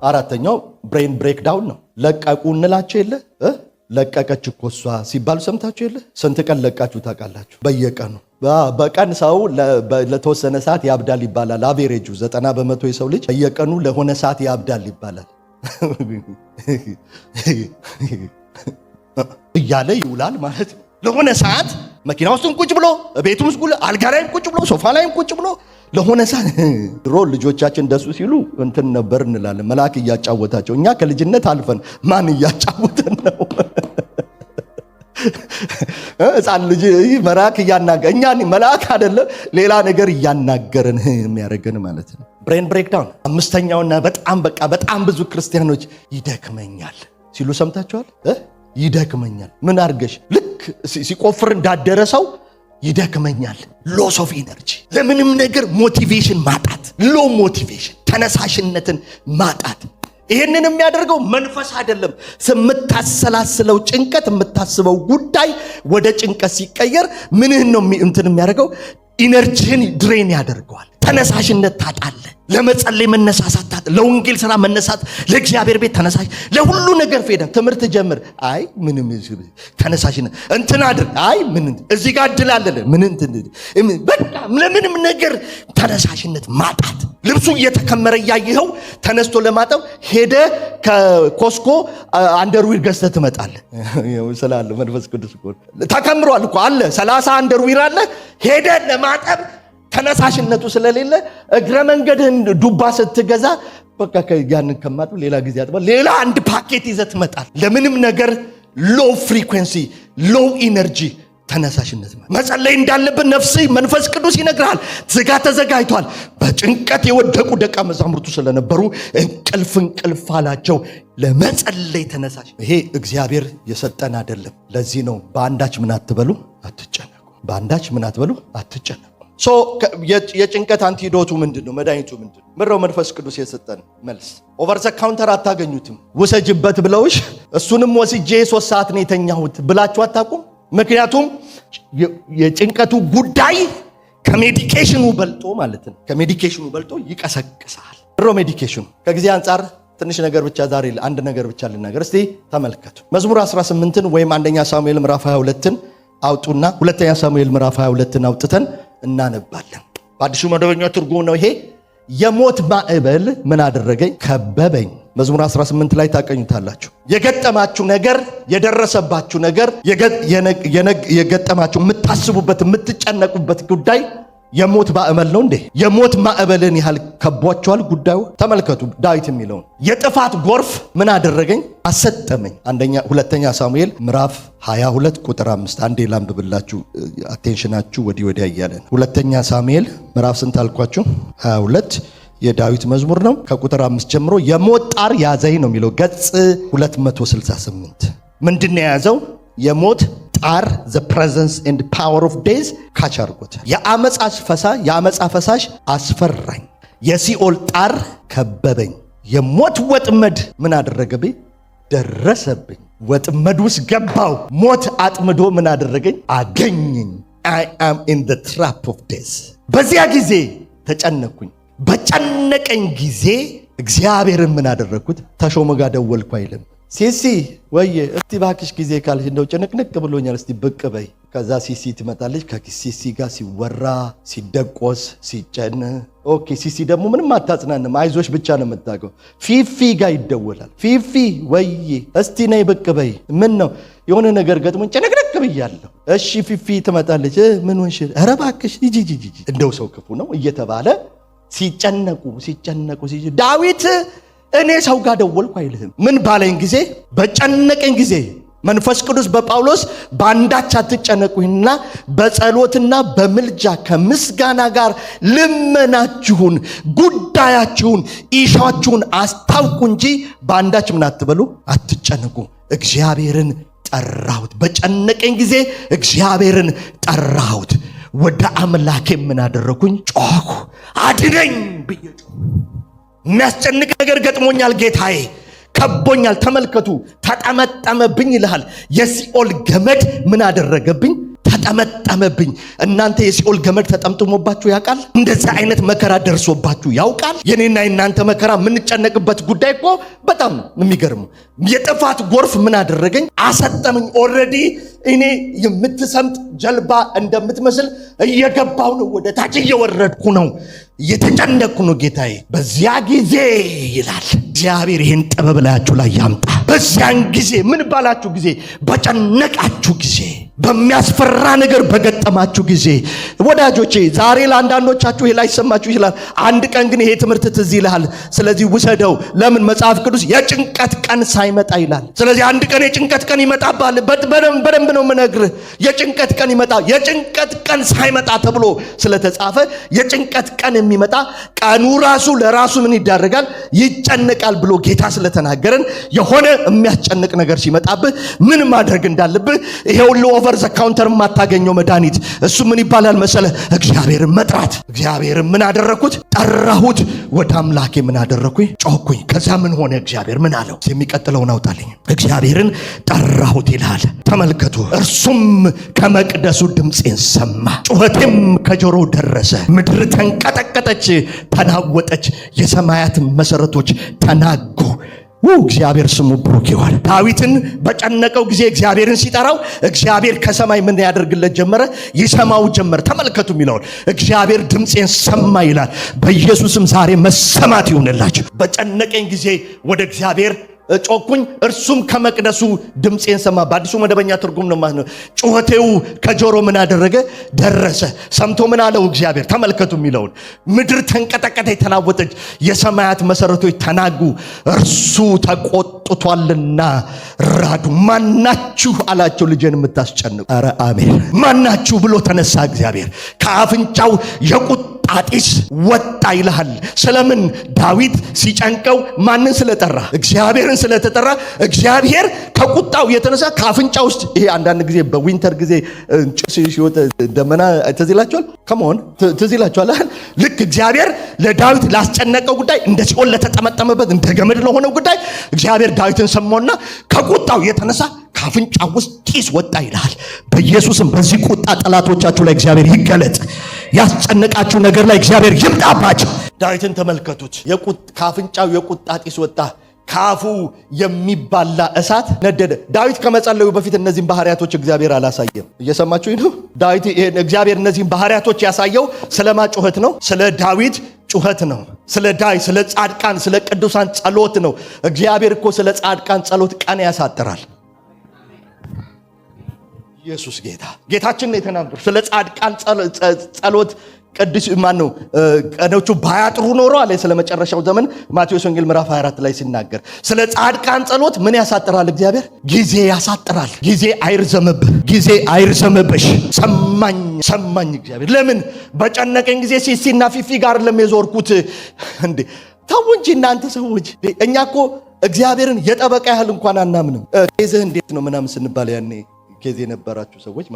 አራተኛው ብሬን ብሬክዳውን ነው። ለቀቁ እንላቸው የለ ለቀቀች እኮ እሷ ሲባሉ ሰምታችሁ የለ? ስንት ቀን ለቃችሁ ታውቃላችሁ? በየቀኑ በቀን ሰው ለተወሰነ ሰዓት ያብዳል ይባላል። አቬሬጁ 90% የሰው ልጅ በየቀኑ ለሆነ ሰዓት ያብዳል ይባላል። እያለ ይውላል ማለት ነው። ለሆነ ሰዓት መኪና ውስጥም ቁጭ ብሎ ቤቱም ውስጥ አልጋ ላይም ቁጭ ብሎ ሶፋ ላይም ቁጭ ብሎ ለሆነ ሰዓት። ድሮ ልጆቻችን ደሱ ሲሉ እንትን ነበር እንላለን፣ መልአክ እያጫወታቸው። እኛ ከልጅነት አልፈን ማን እያጫወተን ነው? ሕፃን ልጅ መልአክ እያናገረ እኛ መልአክ አይደለም ሌላ ነገር እያናገረን የሚያደርገን ማለት ነው። ብሬን ብሬክዳውን። አምስተኛውና በጣም ብዙ ክርስቲያኖች ይደክመኛል ሲሉ ሰምታችኋል? ይደክመኛል። ምን አድርገሽ? ልክ ሲቆፍር እንዳደረ ሰው ይደክመኛል። ሎስ ኦፍ ኢነርጂ፣ ለምንም ነገር ሞቲቬሽን ማጣት፣ ሎ ሞቲቬሽን፣ ተነሳሽነትን ማጣት። ይህንን የሚያደርገው መንፈስ አይደለም። የምታሰላስለው ጭንቀት፣ የምታስበው ጉዳይ ወደ ጭንቀት ሲቀየር ምንህን ነው እንትን የሚያደርገው? ኢነርጂህን ድሬን ያደርገዋል። ተነሳሽነት ታጣለህ። ለመጸለይ መነሳሳት ታጣ፣ ለወንጌል ስራ መነሳት፣ ለእግዚአብሔር ቤት ተነሳሽ፣ ለሁሉ ነገር ፌዳ። ትምህርት ጀምር፣ አይ ምንም ተነሳሽነት እንትን አድር፣ አይ ምን እዚህ ጋር እድላለለ ምን እንትን በቃ ለምንም ነገር ተነሳሽነት ማጣት። ልብሱ እየተከመረ እያየኸው ተነስቶ ለማጠብ ሄደ ከኮስኮ አንደርዊር ገዝተህ ትመጣለህ። ስላለ መንፈስ ቅዱስ ተከምሯል እኮ አለ 30 አንደርዊር አለ። ሄደ ለማጠብ ተነሳሽነቱ ስለሌለ እግረ መንገድህን ዱባ ስትገዛ በቃ ያንን ከማጥብ ሌላ ጊዜ አጥባ ሌላ አንድ ፓኬት ይዘህ ትመጣል። ለምንም ነገር ሎው ፍሪኩዌንሲ፣ ሎው ኢነርጂ፣ ተነሳሽነት መጸለይ እንዳለብን ነፍስ መንፈስ ቅዱስ ይነግራል። ዝጋ ተዘጋጅቷል። በጭንቀት የወደቁ ደቀ መዛሙርቱ ስለነበሩ እንቅልፍ አላቸው። ለመጸለይ ተነሳሽ። ይሄ እግዚአብሔር የሰጠን አይደለም። ለዚህ ነው በአንዳች ምን አትበሉ አትጨነቁ። በአንዳች ምን አትበሉ አትጨነቁ። የጭንቀት አንቲዶቱ ምንድን ነው? መድኃኒቱ ምንድን ነው? ምድረው መንፈስ ቅዱስ የሰጠን መልስ። ኦቨር ዘ ካውንተር አታገኙትም። ውሰጅበት ብለውሽ እሱንም ወስጄ 3 ሰዓት ነው የተኛሁት ብላችሁ አታቁም። ምክንያቱም የጭንቀቱ ጉዳይ ከሜዲኬሽኑ በልጦ ማለት ነው። ከሜዲኬሽኑ በልጦ ይቀሰቅሳል። ምድረው ሜዲኬሽኑ ከጊዜ አንጻር ትንሽ ነገር ብቻ ዛሬ አንድ ነገር ብቻ ልናገር። እስቲ ተመልከቱ። መዝሙር 18ን ወይም አንደኛ ሳሙኤል ምዕራፍ 22ን አውጡና ሁለተኛ ሳሙኤል ምዕራፍ 22ን አውጥተን እናነባለን። በአዲሱ መደበኛ ትርጉም ነው ይሄ። የሞት ማዕበል ምን አደረገኝ? ከበበኝ። መዝሙር 18 ላይ ታቀኙታላችሁ። የገጠማችሁ ነገር፣ የደረሰባችሁ ነገር፣ የገጠማችሁ የምታስቡበት የምትጨነቁበት ጉዳይ የሞት ማዕበል ነው እንዴ? የሞት ማዕበልን ያህል ከቧቸዋል ጉዳዩ። ተመልከቱ ዳዊት የሚለውን የጥፋት ጎርፍ ምን አደረገኝ? አሰጠመኝ። ሁለተኛ ሳሙኤል ምዕራፍ 22 ቁጥር 5 አንዴ ላንብብላችሁ፣ አቴንሽናችሁ ወዲህ ወዲያ እያለን። ሁለተኛ ሳሙኤል ምዕራፍ ስንት አልኳችሁ? 22 የዳዊት መዝሙር ነው። ከቁጥር 5 ጀምሮ የሞት ጣር ያዘኝ ነው የሚለው። ገጽ 268 ምንድን ነው የያዘው? የሞት ጣር the presence and power of days ካች አድርጎት። የአመፃ ፈሳሽ አስፈራኝ። የሲኦል ጣር ከበበኝ። የሞት ወጥመድ ምን አደረገብኝ? ደረሰብኝ። ወጥመድ ውስጥ ገባው። ሞት አጥምዶ ምን አደረገኝ? አገኘኝ። I am in the trap of death። በዚያ ጊዜ ተጨነኩኝ። በጨነቀኝ ጊዜ እግዚአብሔርን ምን አደረግኩት? ተሾመ ጋር ደወልኩ አይልም። ሲሲ ወይ እስቲ ባክሽ ጊዜ ካልሽ እንደው ጭንቅንቅ ብሎኛል እስቲ ብቅ በይ። ከዛ ሲሲ ትመጣለች። ከሲሲ ጋር ሲወራ ሲደቆስ ሲጨን ኦኬ። ሲሲ ደግሞ ምንም አታጽናንም፣ አይዞሽ ብቻ ነው የምታውቀው። ፊፊ ጋር ይደወላል። ፊፊ ወይ እስቲ ነይ ብቅ በይ። ምን ነው የሆነ ነገር ገጥሞኝ ጭንቅንቅ ብያለሁ። እሺ ፊፊ ትመጣለች። ምን ሆንሽ? ኧረ ባክሽ ሂጂ እንደው ሰው ክፉ ነው እየተባለ ሲጨነቁ ዳዊት እኔ ሰው ጋር ደወልኩ አይልህም። ምን ባለኝ ጊዜ? በጨነቀኝ ጊዜ መንፈስ ቅዱስ በጳውሎስ በአንዳች አትጨነቁና በጸሎትና በምልጃ ከምስጋና ጋር ልመናችሁን፣ ጉዳያችሁን፣ ኢሻችሁን አስታውቁ እንጂ በአንዳች ምን አትበሉ አትጨነቁ። እግዚአብሔርን ጠራሁት። በጨነቀኝ ጊዜ እግዚአብሔርን ጠራሁት። ወደ አምላኬ ምን አደረኩኝ? ጮኹ። አድነኝ ብዬ የሚያስጨንቅ ነገር ገጥሞኛል፣ ጌታዬ ከቦኛል። ተመልከቱ፣ ተጠመጠመብኝ ይልሃል። የሲኦል ገመድ ምን አደረገብኝ? ተጠመጠመብኝ። እናንተ የሲኦል ገመድ ተጠምጥሞባችሁ ያውቃል? እንደዚህ አይነት መከራ ደርሶባችሁ ያውቃል? የኔና የናንተ መከራ የምንጨነቅበት ጉዳይ እኮ በጣም የሚገርም። የጥፋት ጎርፍ ምን አደረገኝ? አሰጠመኝ። ኦልሬዲ እኔ የምትሰምጥ ጀልባ እንደምትመስል እየገባው ነው፣ ወደ ታች እየወረድኩ ነው፣ እየተጨነቅኩ ነው ጌታዬ። በዚያ ጊዜ ይላል እግዚአብሔር ይህን ጥበብ ላያችሁ ላይ ያምጣ። በዚያን ጊዜ ምን ባላችሁ ጊዜ? በጨነቃችሁ ጊዜ፣ በሚያስፈራ ነገር በገጠማችሁ ጊዜ። ወዳጆቼ ዛሬ ለአንዳንዶቻችሁ ይሄ ላይሰማችሁ ይችላል። አንድ ቀን ግን ይሄ ትምህርት ትዝ ይልሃል። ስለዚህ ውሰደው። ለምን? መጽሐፍ ቅዱስ የጭንቀት ቀን ሳይመጣ ይላል። ስለዚህ አንድ ቀን የጭንቀት ቀን ይመጣባል። በደንብ ነው የምነግርህ። የጭንቀት ቀን ይመጣ። የጭንቀት ቀን ሳይመጣ ተብሎ ስለተጻፈ የጭንቀት ቀን የሚመጣ ቀኑ ራሱ ለራሱ ምን ይዳረጋል? ይጨነቃል ብሎ ጌታ ስለተናገረን የሆነ የሚያስጨንቅ ነገር ሲመጣብህ ምን ማድረግ እንዳለብህ ይሄ ሁሉ ኦቨር ዘ ካውንተር የማታገኘው መድኃኒት እሱ ምን ይባላል መሰለ? እግዚአብሔርን መጥራት። እግዚአብሔርን ምን አደረኩት? ጠራሁት። ወደ አምላኬ ምን አደረኩኝ? ጮኩኝ። ከዛ ምን ሆነ? እግዚአብሔር ምን አለው? የሚቀጥለውን አውጣልኝ። እግዚአብሔርን ጠራሁት ይላል። ተመልከቱ። እርሱም ከመቅደሱ ድምፄን ሰማ፣ ጩኸቴም ከጆሮ ደረሰ። ምድር ተንቀጠቀጠች፣ ተናወጠች፣ የሰማያት መሰረቶች ተናጉ። እግዚአብሔር ስሙ ብሩክ ይሁን። ዳዊትን በጨነቀው ጊዜ እግዚአብሔርን ሲጠራው እግዚአብሔር ከሰማይ ምን ያደርግለት ጀመረ? ይሰማው ጀመረ። ተመልከቱ የሚለውን እግዚአብሔር ድምፄን ሰማ ይላል። በኢየሱስም ዛሬ መሰማት ይሁንላችሁ። በጨነቀኝ ጊዜ ወደ እግዚአብሔር ጮኩኝ፣ እርሱም ከመቅደሱ ድምፄን ሰማ። በአዲሱ መደበኛ ትርጉም ነው ማለት ነው። ጩኸቴው ከጆሮ ምን አደረገ? ደረሰ። ሰምቶ ምን አለው እግዚአብሔር? ተመልከቱ የሚለውን ምድር ተንቀጠቀጠች፣ ተናወጠች፣ የሰማያት መሰረቶች ተናጉ። እርሱ ተቆጥቷልና ራዱ። ማናችሁ አላቸው ልጄን የምታስጨንቁ? ኧረ አሜን። ማናችሁ ብሎ ተነሳ እግዚአብሔር። ከአፍንጫው የቁጣ ጢስ ወጣ ይልሃል። ስለምን? ዳዊት ሲጨንቀው ማንን ስለጠራ? እግዚአብሔርን ስለተጠራ እግዚአብሔር ከቁጣው የተነሳ ከአፍንጫ ውስጥ ይሄ አንዳንድ ጊዜ በዊንተር ጊዜ ጭስ ሲወጣ ደመና ትዝ ይላችኋል? ከመሆን ትዝ ይላችኋል? ልክ እግዚአብሔር ለዳዊት ላስጨነቀው ጉዳይ እንደ ሲኦል ለተጠመጠመበት እንደ ገመድ ለሆነው ጉዳይ እግዚአብሔር ዳዊትን ሰማውና ከቁጣው የተነሳ ከአፍንጫ ውስጥ ጢስ ወጣ ይልሃል። በኢየሱስም በዚህ ቁጣ ጠላቶቻችሁ ላይ እግዚአብሔር ይገለጥ። ያስጨነቃችሁ ነገር ላይ እግዚአብሔር ይምጣባችሁ። ዳዊትን ተመልከቱት። ከአፍንጫው የቁጣ ጢስ ወጣ፣ ካፉ የሚባላ እሳት ነደደ። ዳዊት ከመጸለዩ በፊት እነዚህን ባህሪያቶች እግዚአብሔር አላሳየም። እየሰማችሁኝ ነው? ዳዊት እግዚአብሔር እነዚህን ባህሪያቶች ያሳየው ስለማ ጩኸት ነው? ስለ ዳዊት ጩኸት ነው። ስለ ጻድቃን፣ ስለ ቅዱሳን ጸሎት ነው። እግዚአብሔር እኮ ስለ ጻድቃን ጸሎት ቀን ያሳጥራል። ኢየሱስ ጌታችን ነው የተናገረው። ስለ ጻድቃን ጸሎት ቅዱስ ማን ነው? ቀኖቹ ባያጥሩ ኖሮ አለ ስለ መጨረሻው ዘመን ማቴዎስ ወንጌል ምዕራፍ 24 ላይ ሲናገር ስለ ጻድቃን ጸሎት ምን ያሳጥራል እግዚአብሔር? ጊዜ ያሳጥራል። ጊዜ አይርዘምብህ፣ ጊዜ አይርዘምብሽ። ሰማኝ እግዚአብሔር። ለምን? በጨነቀኝ ጊዜ ሲሲና ፊፊ ጋር ለሚዞርኩት እንዴ ተው እንጂ እናንተ ሰዎች። እኛ እኮ እግዚአብሔርን የጠበቃ ያህል እንኳን አናምንም። ኬዝህ እንዴት ነው ምናምን ስንባል ያኔ ኬዝ የነበራችሁ ሰዎች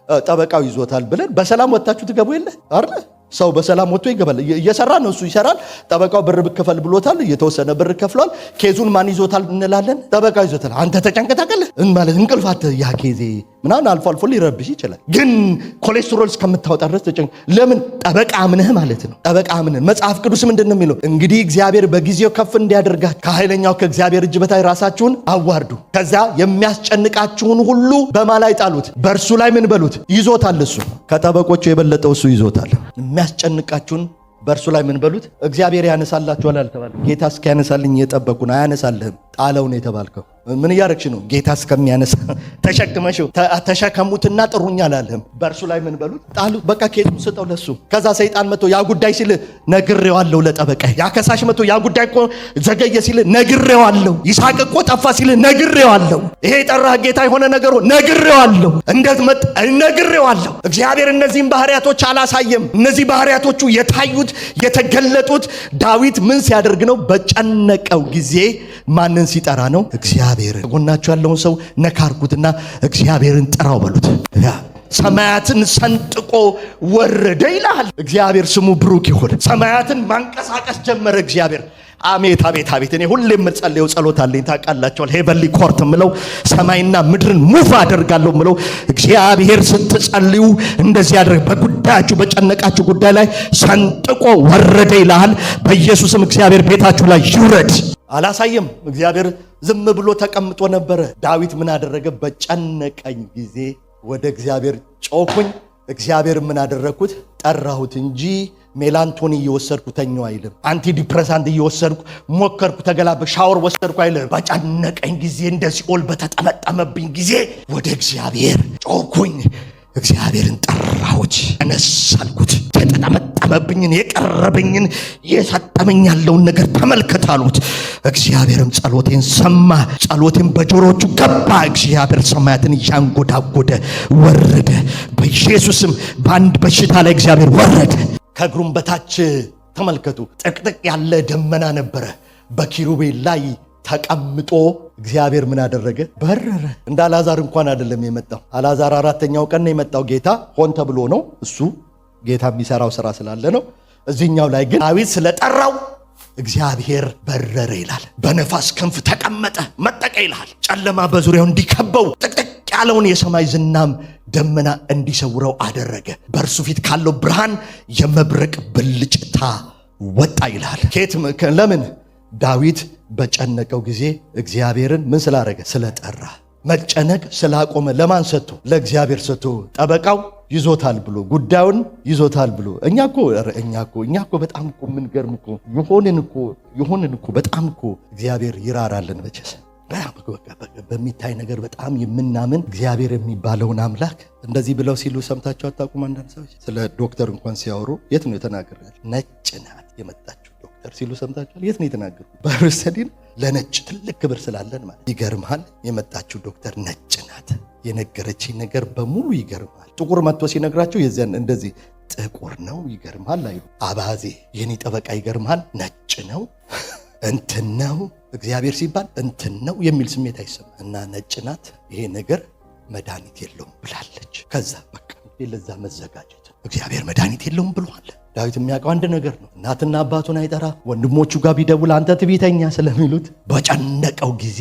ጠበቃው ይዞታል ብለን በሰላም ወጣችሁ ትገቡ የለ አይደል? ሰው በሰላም ወጥቶ ይገባል። እየሰራ ነው፣ እሱ ይሰራል። ጠበቃው ብር ብከፈል ብሎታል፣ የተወሰነ ብር ከፍሏል። ኬዙን ማን ይዞታል እንላለን? ጠበቃው ይዞታል። አንተ ተጨንቀታቀለ ማለት እንቅልፋት ያ ኬዜ ምናምን አልፎ አልፎ ሊረብሽ ይችላል። ግን ኮሌስትሮል እስከምታወጣ ድረስ ተጨንቅ። ለምን? ጠበቃ አምነህ ማለት ነው። ጠበቃ አምነህ መጽሐፍ ቅዱስ ምንድን ነው የሚለው? እንግዲህ እግዚአብሔር በጊዜው ከፍ እንዲያደርጋችሁ ከኃይለኛው ከእግዚአብሔር እጅ በታች ራሳችሁን አዋርዱ። ከዛ የሚያስጨንቃችሁን ሁሉ በማን ላይ ጣሉት? በእርሱ ላይ ምን በሉት? ይዞታል። እሱ ከጠበቆቹ የበለጠው እሱ ይዞታል። የሚያስጨንቃችሁን በእርሱ ላይ ምን በሉት? እግዚአብሔር ያነሳላችኋል አልተባለም? ጌታ እስኪያነሳልኝ እየጠበቁ ነው። አያነሳልህም። ጣለው ነው የተባልከው። ምን እያረግሽ ነው? ጌታ እስከሚያነሳ ተሸክመሽው ተሸከሙትና ጥሩኝ አላለህም? በእርሱ ላይ ምን በሉት? ጣሉት። በቃ ኬዙን ስጠው ለሱ። ከዛ ሰይጣን መጥቶ ያ ጉዳይ ሲል ነግሬዋለሁ ለጠበቃ። ያ ከሳሽ መጥቶ ያ ጉዳይ እኮ ዘገየ ሲል ነግሬዋለሁ። ይስሐቅ እኮ ጠፋ ሲል ነግሬዋለሁ። ይሄ የጠራህ ጌታ የሆነ ነገሩ ነግሬዋለሁ። እንዴት መጥ ነግሬዋለሁ። እግዚአብሔር እነዚህን ባህሪያቶች አላሳየም። እነዚህ ባህሪያቶቹ የታዩት የተገለጡት ዳዊት ምን ሲያደርግ ነው? በጨነቀው ጊዜ ማንን ሲጠራ ነው? እግዚአብሔር። ጎናችሁ ያለውን ሰው ነካርኩትና እግዚአብሔርን ጥራው በሉት። ሰማያትን ሰንጥቆ ወረደ ይላል። እግዚአብሔር ስሙ ብሩክ ይሁን። ሰማያትን ማንቀሳቀስ ጀመረ እግዚአብሔር። አሜት አቤት አቤት። እኔ ሁሌ የምጸልየው ጸሎት አለኝ ታውቃላችኋል። ሄቨንሊ ኮርት ምለው ሰማይና ምድርን ሙቭ አደርጋለሁ ምለው እግዚአብሔር ስትጸልዩ እንደዚህ ያደርግ። በጉዳያችሁ በጨነቃችሁ ጉዳይ ላይ ሰንጥቆ ወረደ ይላል። በኢየሱስም እግዚአብሔር ቤታችሁ ላይ ይውረድ። አላሳየም። እግዚአብሔር ዝም ብሎ ተቀምጦ ነበረ። ዳዊት ምን አደረገ? በጨነቀኝ ጊዜ ወደ እግዚአብሔር ጮኩኝ፣ እግዚአብሔር ምን አደረኩት? ጠራሁት እንጂ ሜላንቶኒ እየወሰድኩ ተኛው አይልም። አንቲ ዲፕሬሳንት እየወሰድኩ ሞከርኩ፣ ተገላበ ሻወር ወሰድኩ አይልም። በጨነቀኝ ጊዜ እንደ ሲኦል በተጠመጠመብኝ ጊዜ ወደ እግዚአብሔር ጮኩኝ፣ እግዚአብሔርን ጠራሁት፣ እነሳልኩት። የተጠመጠመብኝን የቀረበኝን የሰጠመኝ ያለውን ነገር ተመልከት አሉት። እግዚአብሔርም ጸሎቴን ሰማ፣ ጸሎቴን በጆሮቹ ገባ። እግዚአብሔር ሰማያትን እያንጎዳጎደ ወረደ። በኢየሱስም በአንድ በሽታ ላይ እግዚአብሔር ወረደ። ከእግሩም በታች ተመልከቱ፣ ጥቅጥቅ ያለ ደመና ነበረ። በኪሩቤል ላይ ተቀምጦ እግዚአብሔር ምን አደረገ? በረረ። እንደ አልዓዛር እንኳን አይደለም የመጣው። አልዓዛር 4ኛው ቀን ነው የመጣው። ጌታ ሆን ተብሎ ነው፣ እሱ ጌታ የሚሰራው ስራ ስላለ ነው። እዚህኛው ላይ ግን ዳዊት ስለጠራው እግዚአብሔር በረረ ይላል። በነፋስ ክንፍ ተቀመጠ፣ መጠቀ ይላል። ጨለማ በዙሪያው እንዲከበው ጥቅጥቅ ያለውን የሰማይ ዝናም ደመና እንዲሰውረው አደረገ። በእርሱ ፊት ካለው ብርሃን የመብረቅ ብልጭታ ወጣ ይላል። ለምን? ዳዊት በጨነቀው ጊዜ እግዚአብሔርን ምን ስላደረገ? ስለጠራ። መጨነቅ ስላቆመ ለማን ሰጥቶ? ለእግዚአብሔር ሰጥቶ። ጠበቃው ይዞታል ብሎ ጉዳዩን ይዞታል ብሎ እኛ እኮ በጣም እኮ ምንገርም እኮ የሆንን እኮ በጣም እኮ እግዚአብሔር ይራራልን መቼስ በሚታይ ነገር በጣም የምናምን እግዚአብሔር የሚባለውን አምላክ እንደዚህ ብለው ሲሉ ሰምታችሁ አታውቁም? አንዳንድ ሰዎች ስለ ዶክተር እንኳን ሲያወሩ የት ነው የተናገሩት? ነጭ ናት የመጣችው ዶክተር ሲሉ ሰምታችኋል? የት ነው የተናገሩት? በርሰዲን ለነጭ ትልቅ ክብር ስላለን ማለት ይገርምሃል። የመጣችው ዶክተር ነጭ ናት። የነገረችኝ ነገር በሙሉ ይገርምሃል። ጥቁር መጥቶ ሲነግራቸው የዚያን እንደዚህ ጥቁር ነው ይገርምሃል አይ አባዜ የኔ ጠበቃ ይገርምሃል ነጭ ነው እንትን ነው እግዚአብሔር ሲባል እንትን ነው የሚል ስሜት አይሰማ እና ነጭ ናት። ይሄ ነገር መድኃኒት የለውም ብላለች። ከዛ በቃ ለዛ መዘጋጀት እግዚአብሔር መድኃኒት የለውም ብሏል። ዳዊት የሚያውቀው አንድ ነገር ነው። እናትና አባቱን አይጠራ፣ ወንድሞቹ ጋር ቢደውል አንተ ትዕቢተኛ ስለሚሉት በጨነቀው ጊዜ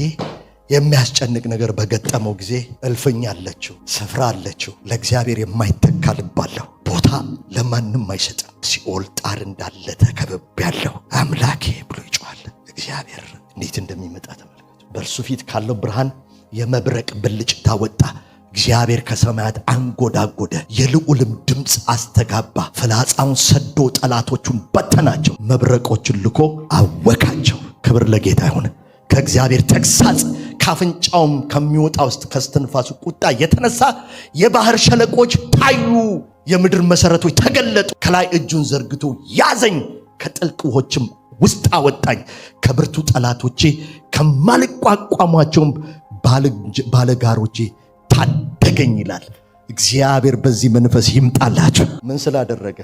የሚያስጨንቅ ነገር በገጠመው ጊዜ እልፍኝ አለችው፣ ስፍራ አለችው። ለእግዚአብሔር የማይተካ ልብ አለው። ቦታ ለማንም አይሰጥም። ሲኦል ጣር እንዳለ ተከብቤያለሁ አምላኬ ብሎ ይጮሃል። እግዚአብሔር እንዴት እንደሚመጣ ተመልከቱ። በእርሱ ፊት ካለው ብርሃን የመብረቅ ብልጭታ ወጣ። እግዚአብሔር ከሰማያት አንጎዳጎደ፣ የልዑልም ድምፅ አስተጋባ። ፍላጻውን ሰዶ ጠላቶቹን በተናቸው፣ መብረቆችን ልኮ አወካቸው። ክብር ለጌታ ይሁን። ከእግዚአብሔር ተግሳጽ ካፍንጫውም ከሚወጣ ውስጥ ከስትንፋሱ ቁጣ የተነሳ የባህር ሸለቆች ታዩ፣ የምድር መሰረቶች ተገለጡ። ከላይ እጁን ዘርግቶ ያዘኝ፣ ከጥልቅ ውኆችም ውስጥ አወጣኝ። ከብርቱ ጠላቶቼ ከማልቋቋሟቸውም ባለጋሮቼ ታደገኝ ይላል። እግዚአብሔር በዚህ መንፈስ ይምጣላችሁ። ምን ስላደረገ?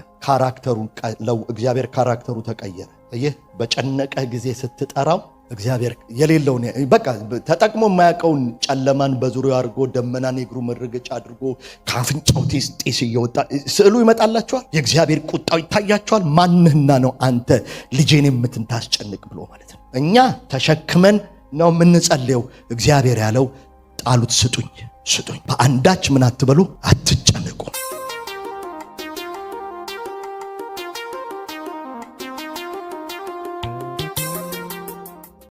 እግዚአብሔር ካራክተሩ ተቀየረ። ይህ በጨነቀ ጊዜ ስትጠራው እግዚአብሔር የሌለውን በቃ ተጠቅሞ የማያውቀውን ጨለማን በዙሪያው አድርጎ ደመናን የእግሩ መረገጫ አድርጎ ከአፍንጫው ጤስ እየወጣ ስዕሉ ይመጣላችኋል። የእግዚአብሔር ቁጣው ይታያችኋል። ማንህና ነው አንተ ልጄን የምታስጨንቅ ብሎ ማለት ነው። እኛ ተሸክመን ነው የምንጸልየው። እግዚአብሔር ያለው ጣሉት፣ ስጡኝ። በአንዳች ምን አትበሉ፣ አትጨነቁ።